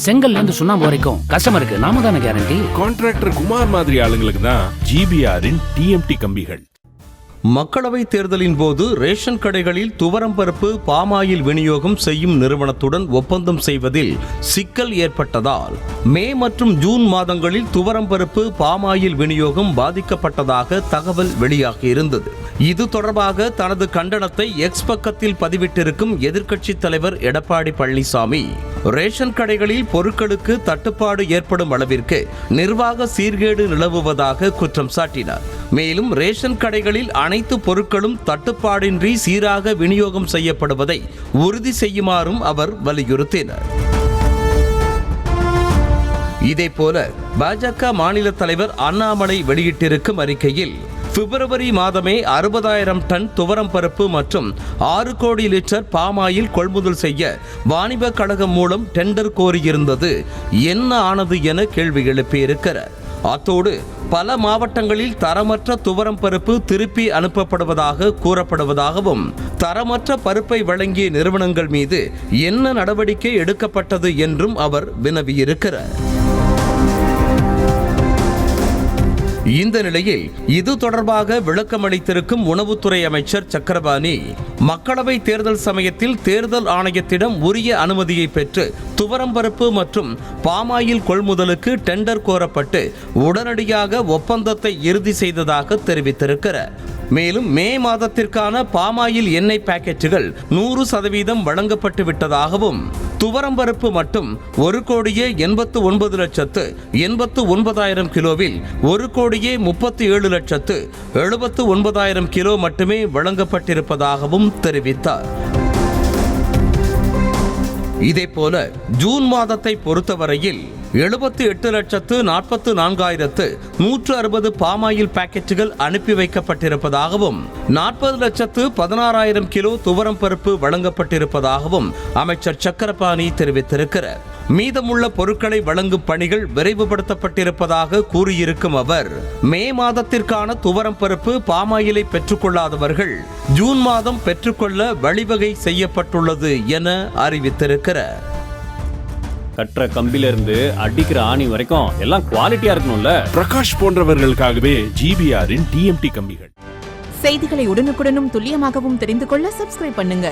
செங்கல்ல இருந்து சுண்ணாம்பு வரைக்கும் கஸ்டமருக்கு நாம தானே கேரண்டி. கான்ட்ராக்டர் குமார் மாதிரி ஆளுங்களுக்கு தான் ஜிபிஆரின் டிஎம்டி கம்பிகள். மக்களவைத் தேர்தலின் போது ரேஷன் கடைகளில் துவரம் பருப்பு பாமாயில் விநியோகம் செய்யும் நிறுவனத்துடன் ஒப்பந்தம் செய்வதில் சிக்கல் ஏற்பட்டதால் மே மற்றும் ஜூன் மாதங்களில் துவரம் பருப்பு பாமாயில் விநியோகம் பாதிக்கப்பட்டதாக தகவல் வெளியாகியிருந்தது. இது தொடர்பாக தனது கண்டனத்தை எக்ஸ் பக்கத்தில் பதிவிட்டிருக்கும் எதிர்க்கட்சித் தலைவர் எடப்பாடி பழனிசாமி, ரேஷன் கடைகளில் பொருட்களுக்கு தட்டுப்பாடு ஏற்படும் அளவிற்கு நிர்வாக சீர்கேடு நிலவுவதாக குற்றம் சாட்டினார். மேலும் ரேஷன் கடைகளில் அனைத்து பொருட்களும் தட்டுப்பாடின்றி சீராக விநியோகம் செய்யப்படுவதை உறுதி செய்யுமாறும் அவர் வலியுறுத்தினார். இதேபோல பாஜக மாநில தலைவர் அண்ணாமலை வெளியிட்டிருக்கும் அறிக்கையில் பிப்ரவரி மாதமே 60,000 டன் துவரம் பருப்பு மற்றும் 6 கோடி லிட்டர் பாமாயில் கொள்முதல் செய்ய வாணிப கழகம் மூலம் டெண்டர் கோரியிருந்தது என்ன ஆனது என கேள்வி எழுப்பியிருக்கிறார். அத்தோடு பல மாவட்டங்களில் தரமற்ற துவரம் பருப்பு திருப்பி அனுப்பப்படுவதாக கூறப்படுவதாகவும் தரமற்ற பருப்பை வழங்கிய நிறுவனங்கள் மீது என்ன நடவடிக்கை எடுக்கப்பட்டது என்றும் அவர் வினவியிருக்கிறார். இந்த நிலையில் இது தொடர்பாக விளக்கமளித்திருக்கும் உணவுத்துறை அமைச்சர் சக்கரபாணி, மக்களவை தேர்தல் சமயத்தில் தேர்தல் ஆணையத்திடம் உரிய அனுமதியை பெற்று துவரம் பருப்பு மற்றும் பாமாயில் கொள்முதலுக்கு டெண்டர் கோரப்பட்டு உடனடியாக ஒப்பந்தத்தை இறுதி செய்ததாக தெரிவித்திருக்கிறார். மேலும் மே மாதத்திற்கான பாமாயில் எண்ணெய் பாக்கெட்டுகள் 100% வழங்கப்பட்டு விட்டதாகவும் துவரம் பருப்பு மட்டும் 1,89,89,000 கிலோவில் 1,37,79,000 கிலோ மட்டுமே வழங்கப்பட்டிருப்பதாகவும் தெரிவித்தார். இதேபோல ஜூன் மாதத்தை பொறுத்தவரையில் 78,44,160 பாமாயில் பாக்கெட்டுகள் அனுப்பி வைக்கப்பட்டிருப்பதாகவும் 40,16,000 கிலோ துவரம் பருப்பு வழங்கப்பட்டிருப்பதாகவும் அமைச்சர் சக்கரபாணி தெரிவித்திருக்கிறார். மீதமுள்ள பொருட்களை வழங்கும் பணிகள் விரைவுபடுத்தப்பட்டிருப்பதாக கூறியிருக்கும் அவர், மே மாதத்திற்கான துவரம் பருப்பு பாமாயிலை பெற்றுக்கொள்ளாதவர்கள் ஜூன் மாதம் பெற்றுக்கொள்ள வழிவகை செய்யப்பட்டுள்ளது என அறிவித்திருக்கிறார். கற்ற கம்பில இருந்து அடிக்கிற ஆணி வரைக்கும் எல்லாம் குவாலிட்டியா இருக்கணும்ல. பிரகாஷ் போன்றவர்களுக்காகவே ஜிபிஆரின் டிஎம்டி கம்பிகள். செய்திகளை உடனுக்குடனும் துல்லியமாகவும் தெரிந்து கொள்ள சப்ஸ்கிரைப் பண்ணுங்க.